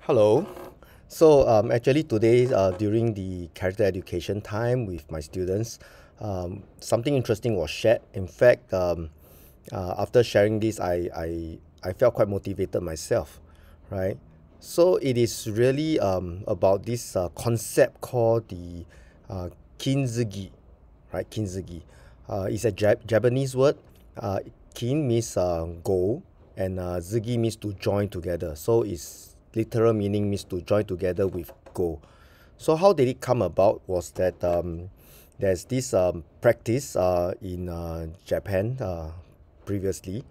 Hello. So actually today during the character education time with my students, something interesting was shared. In fact, after sharing this, I felt quite motivated myself, right? So it is really about this concept called the uh, Kintsugi, right? Kintsugi. It's a Japanese word. Uh, Kin means go, and zugi means to join together. So its literal meaning means to join together with go. So how did it come about was that there's this practice in Japan previously.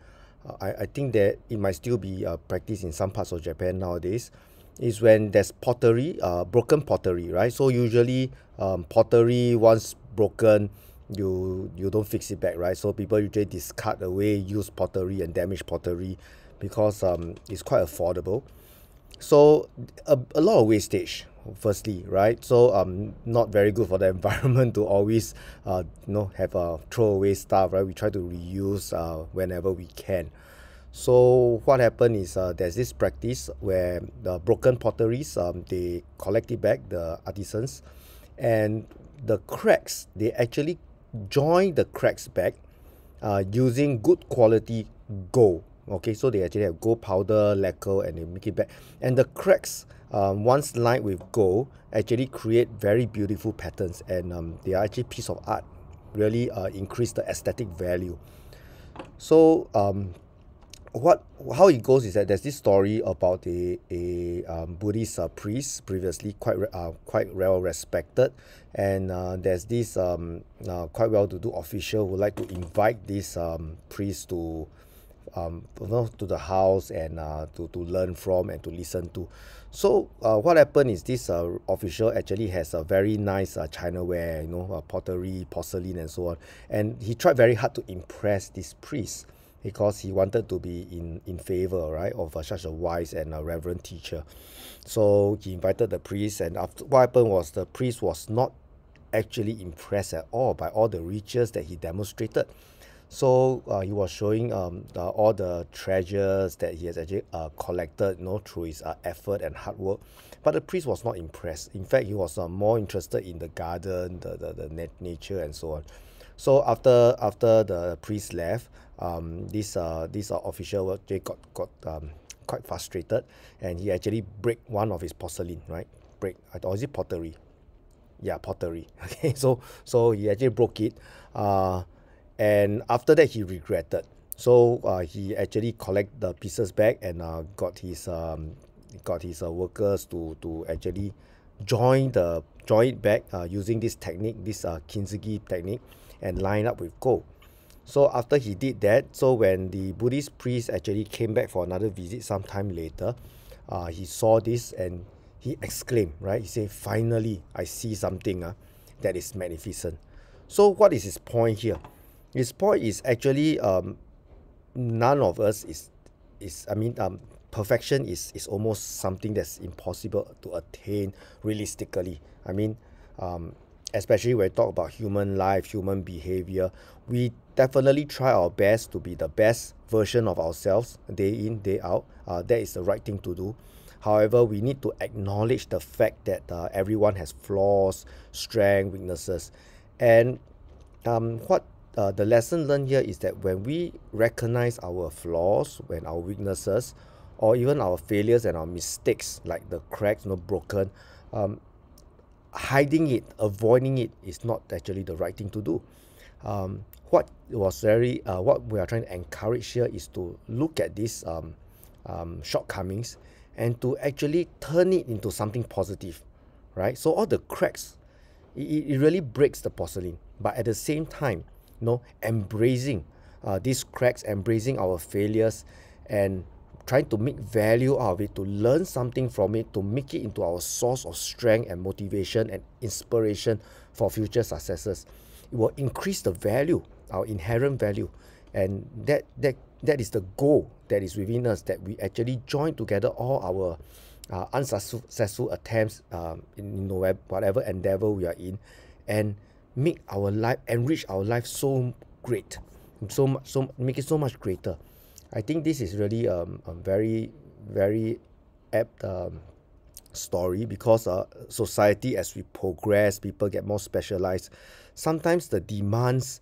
I think that it might still be practiced in some parts of Japan nowadays. Is when there's pottery, broken pottery, right? So usually pottery once broken, you don't fix it back, right? So people usually discard away used pottery and damaged pottery because it's quite affordable. So a lot of wastage firstly, right? So not very good for the environment to always have a throw away stuff, right? We try to reuse whenever we can. So what happened is there's this practice where the broken potteries, they collect it back, the artisans, and the cracks, they actually join the cracks back using good quality gold. Okay, so they actually have gold powder, lacquer, and they make it back. And the cracks, once lined with gold, actually create very beautiful patterns, and they are actually piece of art. Really increase the aesthetic value. So what how it goes is that there's this story about a Buddhist priest previously quite well respected, and there's this quite well-to-do official who like to invite this priest to to the house and to learn from and to listen to. So what happened is this official actually has a very nice chinaware, pottery, porcelain, and so on, and he tried very hard to impress this priest because he wanted to be in favor, right, of such a wise and reverend teacher. So he invited the priest, and after what happened was the priest was not actually impressed at all by all the riches that he demonstrated. So he was showing all the treasures that he has actually collected, through his effort and hard work. But the priest was not impressed. In fact, he was more interested in the garden, the nature, and so on. So after the priest left, this official actually got quite frustrated, and he actually break one of his porcelain, right? Break, or is it pottery? Yeah, pottery. Okay, so he actually broke it, and after that he regretted. So he actually collect the pieces back and got his workers to actually join it back using this technique, this Kintsugi technique, and line up with gold. So after he did that, so when the Buddhist priest actually came back for another visit sometime later, he saw this and he exclaimed, right? He said, "Finally, I see something that is magnificent." So what is his point here? His point is actually none of us is I mean perfection is almost something that's impossible to attain realistically. I mean, especially when we talk about human life, human behavior, we definitely try our best to be the best version of ourselves day in, day out. That is the right thing to do. However, we need to acknowledge the fact that everyone has flaws, strengths, weaknesses. And what the lesson learned here is that when we recognize our flaws, when our weaknesses, or even our failures and our mistakes, like the cracks, broken, hiding it, avoiding it is not actually the right thing to do. What we are trying to encourage here is to look at these shortcomings and to actually turn it into something positive, right? So all the cracks, it really breaks the porcelain, but at the same time, embracing these cracks, embracing our failures, and trying to make value out of it, to learn something from it, to make it into our source of strength and motivation and inspiration for future successes. It will increase the value, our inherent value, and that is the goal that is within us, that we actually join together all our unsuccessful attempts in whatever endeavor we are in, and make our life, enrich our life so great, so make it so much greater. I think this is really a very, very apt story because society, as we progress, people get more specialized. Sometimes the demands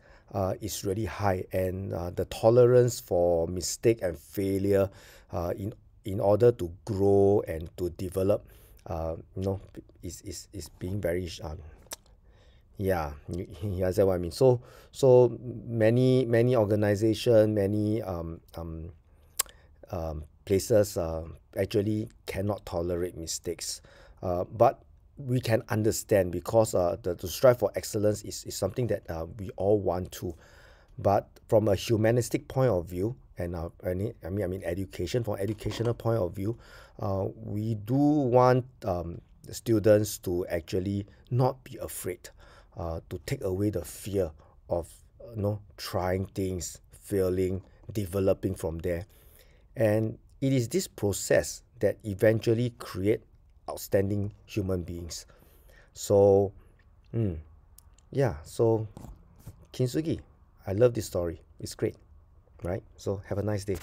is really high, and the tolerance for mistake and failure in order to grow and to develop, is being very yeah, you understand what I mean. So many organization, many places actually cannot tolerate mistakes. But we can understand because the strive for excellence is something that we all want to. But from a humanistic point of view, and I mean education, from educational point of view, we do want students to actually not be afraid, to take away the fear of trying things, failing, developing from there. And it is this process that eventually create outstanding human beings. So, yeah, so Kintsugi, I love this story. It's great, right? So have a nice day.